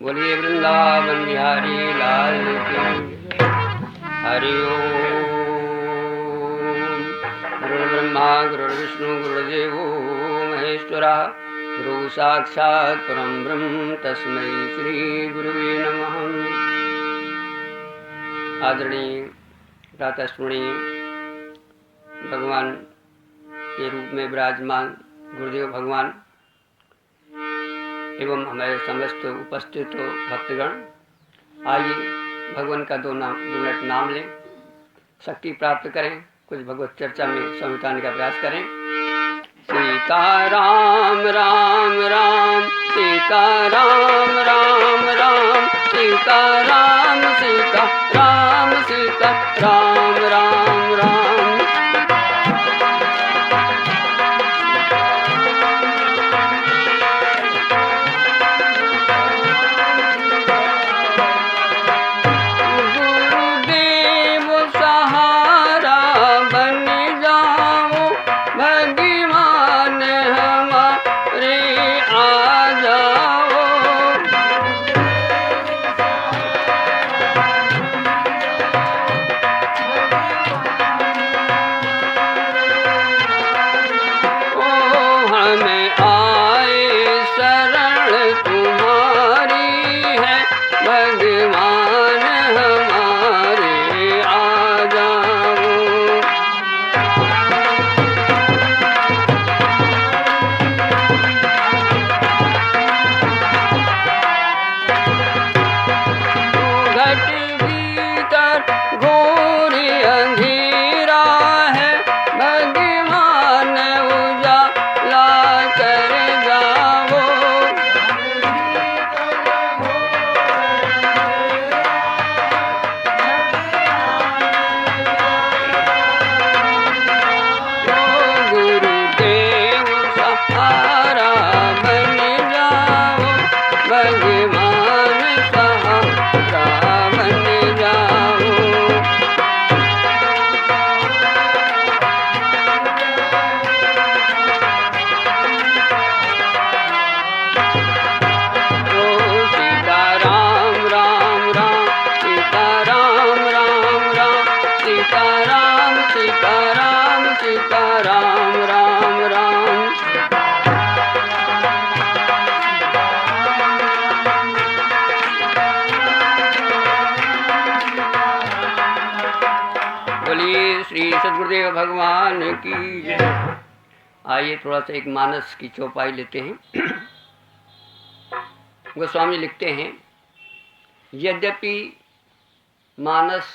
बोलिए वृंदावन बिहारी लाल की। हरि ओम। गुरुर्ब्रह्मा गुरुर्विष्णु गुरुर्देवो महेश्वरः। गुरु साक्षात् परम ब्रह्म तस्मै श्री गुरुवे नमः। आदरणीय प्रातः स्मरणीय भगवान के रूप में विराजमान गुरुदेव भगवान एवं हमारे समस्त उपस्थित भक्तगण, आइए भगवान का दो मिनट नाम लें, शक्ति प्राप्त करें, कुछ भगवत चर्चा में समझाने का प्रयास करें। सीता राम राम राम सीता राम राम राम सीता राम सीता राम सीता राम राम राम। सदगुरुदेव भगवान की जय। आइए थोड़ा सा एक मानस की चौपाई लेते हैं। गोस्वामी लिखते हैं, यद्यपि मानस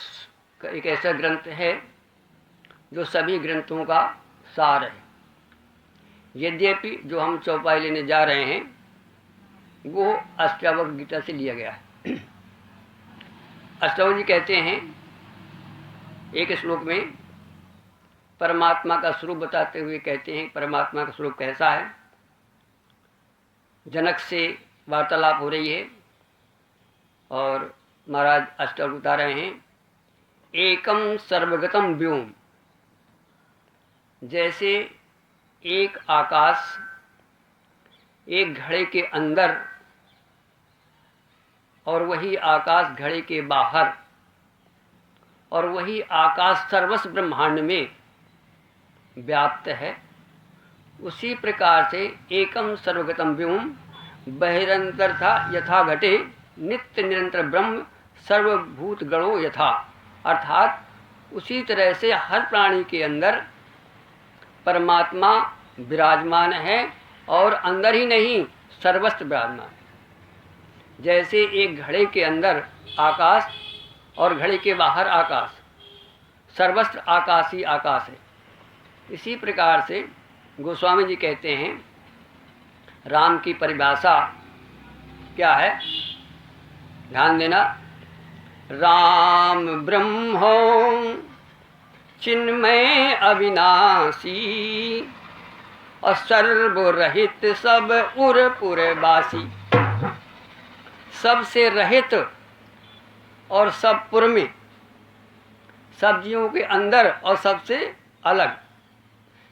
एक ऐसा ग्रंथ है जो सभी ग्रंथों का सार है, यद्यपि जो हम चौपाई लेने जा रहे हैं वो अष्टावक्र गीता से लिया गया है। अष्टावक्र जी कहते हैं एक श्लोक में परमात्मा का स्वरूप बताते हुए कहते हैं, परमात्मा का स्वरूप कैसा है। जनक से वार्तालाप हो रही है और महाराज अष्टावक्र बता रहे हैं, एकम सर्वगतम व्योम, जैसे एक आकाश एक घड़े के अंदर और वही आकाश घड़े के बाहर और वही आकाश सर्वस्व ब्रह्मांड में व्याप्त है, उसी प्रकार से एकम सर्वगतम व्योम बहिरंतर था यथा घटे नित्य निरंतर ब्रह्म सर्वभूत गणो यथा। अर्थात उसी तरह से हर प्राणी के अंदर परमात्मा विराजमान है और अंदर ही नहीं सर्वस्त्र विराजमान है। जैसे एक घड़े के अंदर आकाश और घड़े के बाहर आकाश, सर्वस्त्र आकाश ही आकाश है। इसी प्रकार से गोस्वामी जी कहते हैं, राम की परिभाषा क्या है, ध्यान देना। राम ब्रह्मो चिन्मय अविनाशी और सर्वरहित सब उर पुरवासी। सबसे रहित और सब पुर में, सब जीवों के अंदर और सबसे अलग।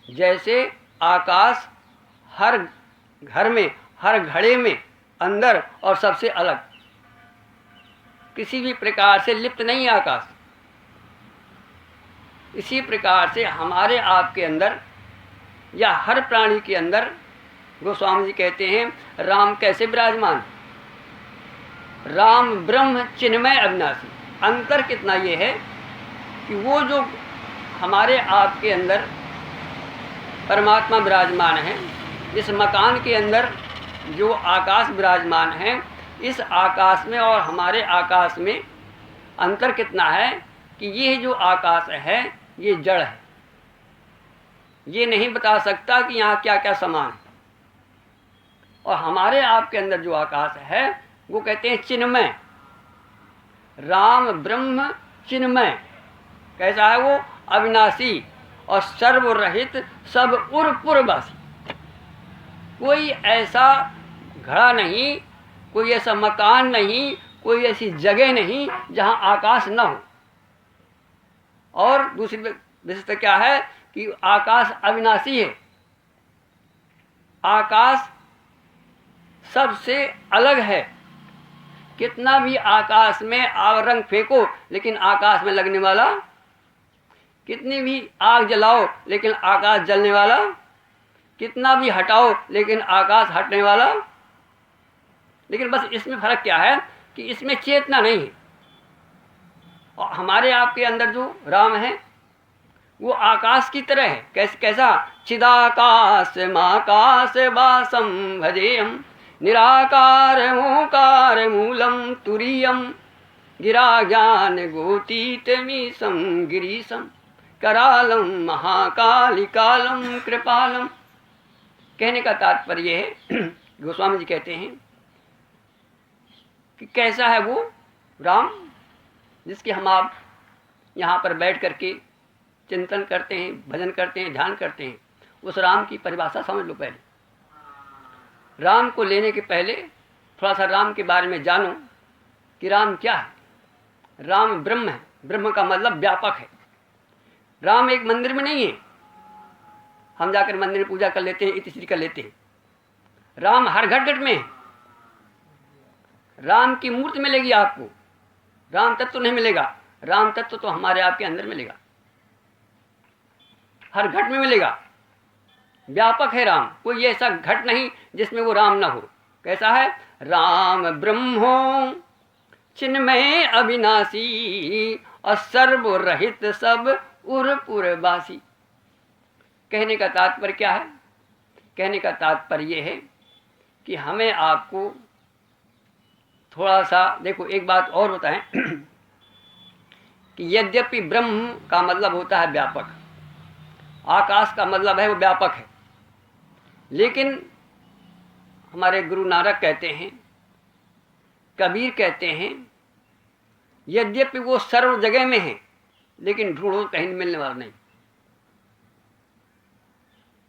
जैसे आकाश हर घर में, हर घड़े में अंदर और सबसे अलग, किसी भी प्रकार से लिप्त नहीं है आकाश। इसी प्रकार से हमारे आपके अंदर या हर प्राणी के अंदर गोस्वामी जी कहते हैं राम कैसे विराजमान, राम ब्रह्म चिन्मय अविनाशी। अंतर कितना ये है कि वो जो हमारे आपके अंदर परमात्मा विराजमान है, इस मकान के अंदर जो आकाश विराजमान है, इस आकाश में और हमारे आकाश में अंतर कितना है कि ये जो आकाश है ये जड़ है, ये नहीं बता सकता कि यहाँ क्या क्या समान है। और हमारे आपके अंदर जो आकाश है वो कहते हैं चिन्मय, राम ब्रह्म चिन्मय। कैसा है वो? अविनाशी और सर्वरहित, सब उर पुरवासी। कोई ऐसा घड़ा नहीं, कोई ऐसा मकान नहीं, कोई ऐसी जगह नहीं जहाँ आकाश न हो। और दूसरी विशेषता क्या है कि आकाश अविनाशी है। आकाश सबसे अलग है। कितना भी आकाश में रंग फेंको लेकिन आकाश में लगने वाला, कितनी भी आग जलाओ लेकिन आकाश जलने वाला, कितना भी हटाओ लेकिन आकाश हटने वाला। लेकिन बस इसमें फर्क क्या है कि इसमें चेतना नहीं है। और हमारे आपके अंदर जो राम है वो आकाश की तरह है। कैसा? चिदाकाश माकाश वासम भजेयम निराकार ओंकार मूलम तुरीयम गिरा ज्ञान गोतीतमीशम गिरीशम करालम महाकालिकालम कृपालम। कहने का तात्पर्य है गोस्वामी जी कहते हैं कि कैसा है वो राम जिसके हम आप यहाँ पर बैठ करके चिंतन करते हैं, भजन करते हैं, ध्यान करते हैं। उस राम की परिभाषा समझ लो। पहले राम को लेने के पहले थोड़ा सा राम के बारे में जानो कि राम क्या है। राम ब्रह्म है। ब्रह्म का मतलब व्यापक है। राम एक मंदिर में नहीं है, हम जाकर मंदिर में पूजा कर लेते हैं, इतिश्री कर लेते हैं। राम हर घट घट में है। राम की मूर्ति मिलेगी आपको, राम तत्व तो नहीं मिलेगा। राम तत्व तो हमारे आपके अंदर मिलेगा, हर घट में मिलेगा। व्यापक है राम, कोई ऐसा घट नहीं जिसमें वो राम ना हो। कैसा है? राम ब्रह्मो चिन्मय अविनाशी और सर्वरहित सब उरपुरवासी। कहने का तात्पर्य क्या है? कहने का तात्पर्य ये है कि हमें आपको थोड़ा सा देखो, एक बात और बताएं कि यद्यपि ब्रह्म का मतलब होता है व्यापक, आकाश का मतलब है वो व्यापक है, लेकिन हमारे गुरु नानक कहते हैं, कबीर कहते हैं, यद्यपि वो सर्व जगह में है लेकिन ढूंढो कहीं मिलने वाला नहीं।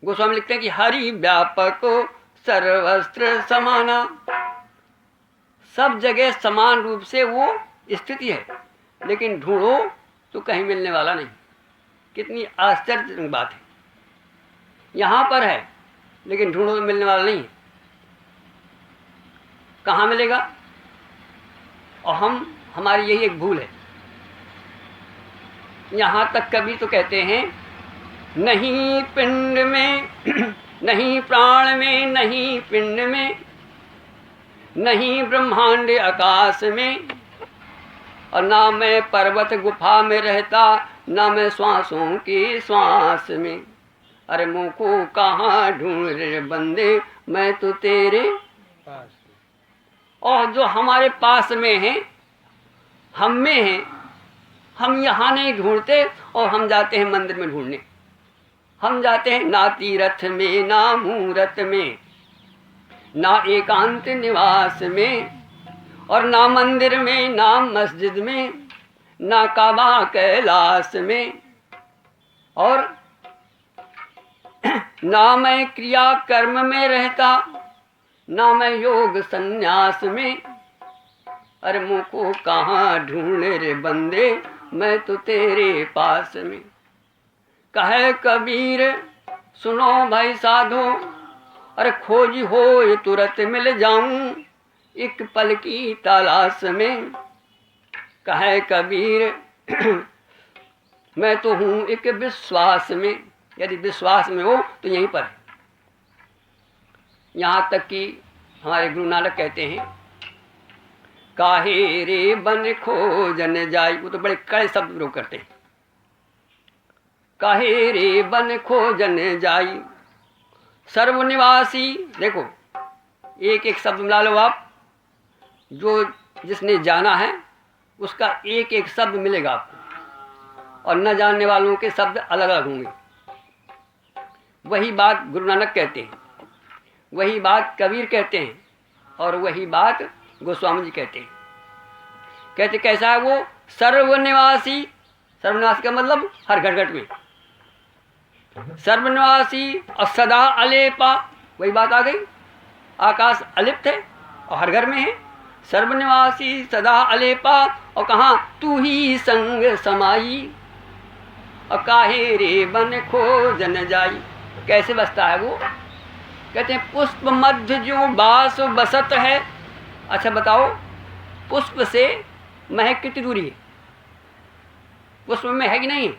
गोस्वामी लिखते हैं कि हरि व्यापको सर्वस्त्र समाना। सब जगह समान रूप से वो स्थिति है, लेकिन ढूंढो तो कहीं मिलने वाला नहीं। कितनी आश्चर्यजनक बात है। यहाँ पर है लेकिन ढूंढो तो मिलने वाला नहीं है। कहाँ मिलेगा? और हमारी यही एक भूल है। यहाँ तक कभी तो कहते हैं नहीं पिंड में नहीं प्राण में, नहीं पिंड में, नहीं ब्रह्मांड आकाश में, और ना मैं पर्वत गुफा में रहता, ना मैं श्वासों की श्वास में। अरे मुँह को कहाँ ढूंढ रे बंदे, मैं तो तेरे पास। और जो हमारे पास में है, हम में है, हम यहाँ नहीं ढूंढते और हम जाते हैं मंदिर में ढूंढने। हम जाते हैं ना तीर्थ में, ना मूरत में, ना एकांत निवास में, और ना मंदिर में, ना मस्जिद में, ना काबा कैलाश में, और ना मैं क्रिया कर्म में रहता, ना मैं योग संन्यास में। अरे मुँह को कहाँ ढूंढ रे बंदे, मैं तो तेरे पास में। कहे कबीर सुनो भाई साधो, अरे खोज हो ये तुरंत मिल जाऊं, एक पल की तलाश में। कहे कबीर मैं तो हूँ एक विश्वास में। यदि विश्वास में हो तो यहीं पर है। यहाँ तक कि हमारे गुरु नानक कहते हैं काहे रे बन खोजन जाई, वो तो बड़े कड़े शब्द प्रयोग करते हैं। काहे रे बन खोजन जाई सर्वनिवासी। देखो एक एक शब्द मिला लो आप, जो जिसने जाना है उसका एक एक शब्द मिलेगा आपको, और न जानने वालों के शब्द अलग अलग होंगे। वही बात गुरु नानक कहते हैं, वही बात कबीर कहते हैं, और वही बात गोस्वामी जी कहते हैं। कहते कैसा है वो? सर्वनिवासी। सर्वनिवासी का मतलब हर घट घट में, सर्वनिवासी और सदा अलेपा। वही बात आ गई, आकाश अलिप्त है और हर घर में है। सर्वनिवासी सदा अलेपा, और कहाँ? तू ही संग समाई, और काहे रे बन खोजन जाई। कैसे बसता है वो? कहते हैं पुष्प मध्य जो बास बसत है। अच्छा बताओ, पुष्प से महक कितनी दूरी है? पुष्प में है कि नहीं?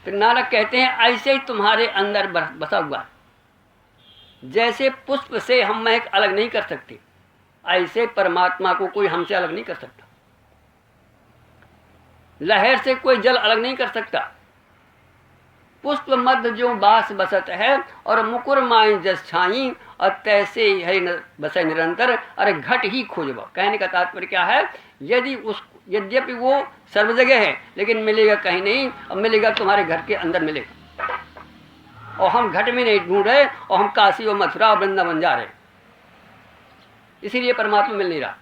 फिर नानक कहते हैं ऐसे ही तुम्हारे अंदर बसा हुआ है। जैसे पुष्प से हम महक अलग नहीं कर सकते, ऐसे परमात्मा को कोई हमसे अलग नहीं कर सकता। लहर से कोई जल अलग नहीं कर सकता। पुष्प मध्य जो बास बसत है, और मुकुर माई जस छाई, और तैसे है बसे निरंतर, अरे घट ही खोजबा। कहने का तात्पर्य क्या है? यद्यपि वो सर्व जगह है, लेकिन मिलेगा कहीं नहीं, अब मिलेगा तुम्हारे घर के अंदर मिलेगा। और हम घट में नहीं ढूंढ रहे, और हम काशी और मथुरा और वृंदावन जा रहे, इसीलिए परमात्मा मिल नहीं रहा।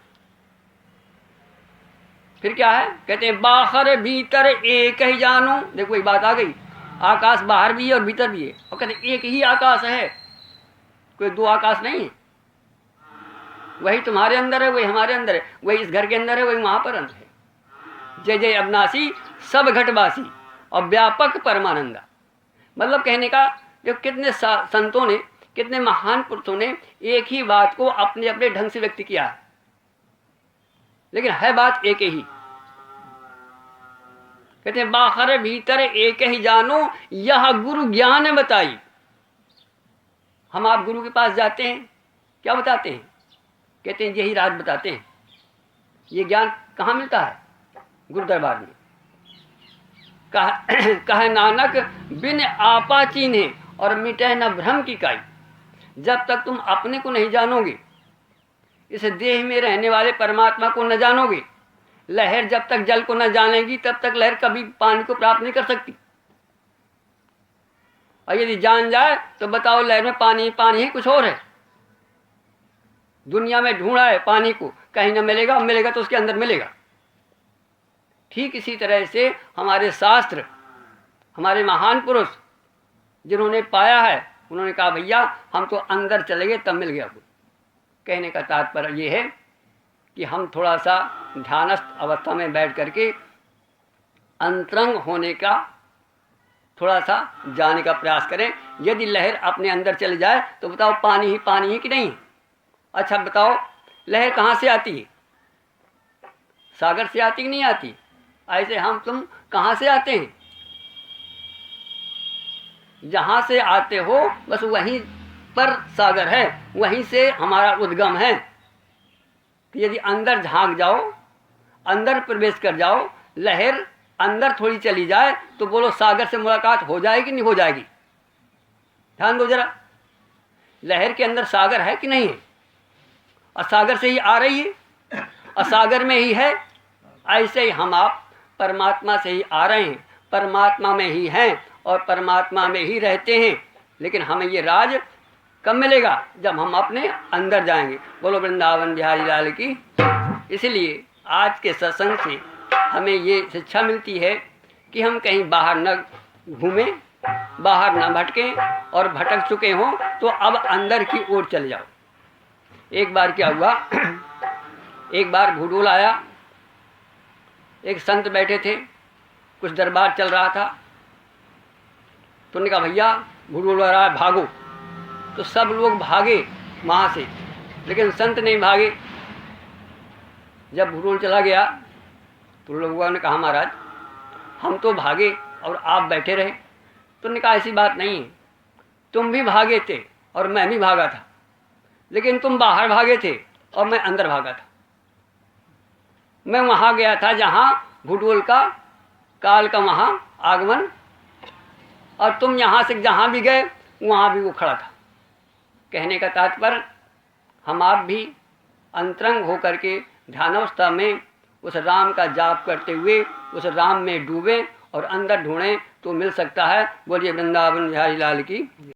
फिर क्या है? कहते हैं बाहर भीतर एक ही जानो। देखो ये बात आ गई, आकाश बाहर भी है और भीतर भी है, और कहते एक ही आकाश है, कोई दो आकाश नहीं है। वही तुम्हारे अंदर है, वही हमारे अंदर है, वही इस घर के अंदर है, वही वहां पर अंदर है। जय जय अविनाशी सब घटवासी और व्यापक परमानंदा। मतलब कहने का जो कितने संतों ने, कितने महान पुरुषों ने एक ही बात को अपने अपने ढंग से व्यक्त किया है, लेकिन है बात एक ही। कहते हैं बाहर भीतर एक ही जानो, यह गुरु ज्ञान बताई। हम आप गुरु के पास जाते हैं, क्या बताते हैं? कहते हैं यही राज बताते हैं। ये ज्ञान कहाँ मिलता है? गुरु दरबार में। कह नानक बिन आपा चीन्हे और मिटे न भ्रम की काई। जब तक तुम अपने को नहीं जानोगे, इस देह में रहने वाले परमात्मा को न जानोगे, लहर जब तक जल को न जानेगी तब तक लहर कभी पानी को प्राप्त नहीं कर सकती। और यदि जान जाए तो बताओ लहर में पानी पानी है, कुछ और है। दुनिया में ढूंढा है पानी को, कहीं न मिलेगा, मिलेगा तो उसके अंदर मिलेगा। ठीक इसी तरह से हमारे शास्त्र, हमारे महान पुरुष जिन्होंने पाया है, उन्होंने कहा भैया हम तो अंदर चले गए तब मिल गया कुछ। कहने का तात्पर्य ये है कि हम थोड़ा सा ध्यानस्थ अवस्था में बैठ करके अंतरंग होने का थोड़ा सा जाने का प्रयास करें। यदि लहर अपने अंदर चली जाए तो बताओ पानी ही कि नहीं? अच्छा बताओ लहर कहाँ से आती है? सागर से आती कि नहीं आती? ऐसे हम तुम कहाँ से आते हैं? जहाँ से आते हो बस वहीं पर सागर है, वहीं से हमारा उद्गम है। यदि अंदर झांक जाओ, अंदर प्रवेश कर जाओ, लहर अंदर थोड़ी चली जाए तो बोलो सागर से मुलाकात हो जाएगी नहीं हो जाएगी? ध्यान दो जरा, लहर के अंदर सागर है कि नहीं है? और सागर से ही आ रही है और सागर में ही है। ऐसे ही हम आप परमात्मा से ही आ रहे हैं, परमात्मा में ही हैं और परमात्मा में ही रहते हैं। लेकिन हमें ये राज कब मिलेगा? जब हम अपने अंदर जाएंगे। बोलो वृंदावन बिहारी लाल की। इसलिए आज के सत्संग से हमें ये शिक्षा मिलती है कि हम कहीं बाहर न घूमें, बाहर न भटकें, और भटक चुके हों तो अब अंदर की ओर चले जाओ। एक बार क्या हुआ, एक बार भूडोल आया, एक संत बैठे थे, कुछ दरबार चल रहा था, तो उन्होंने कहा भैया भूडोल आ रहा है भागो। तो सब लोग भागे वहाँ से, लेकिन संत नहीं भागे। जब भूडोल चला गया तो लोगों ने कहा महाराज हम तो भागे और आप बैठे रहे। तो उन्होंने कहा ऐसी बात नहीं है, तुम भी भागे थे और मैं भी भागा था, लेकिन तुम बाहर भागे थे और मैं अंदर भागा था। मैं वहाँ गया था जहाँ भूडोल का काल का वहाँ आगमन, और तुम यहाँ से जहाँ भी गए वहाँ भी वो खड़ा था। कहने का तात्पर्य हम आप भी अंतरंग होकर के ध्यानावस्था में उस राम का जाप करते हुए उस राम में डूबें और अंदर ढूंढें तो मिल सकता है। बोलिए वृंदावन बिहारी लाल की।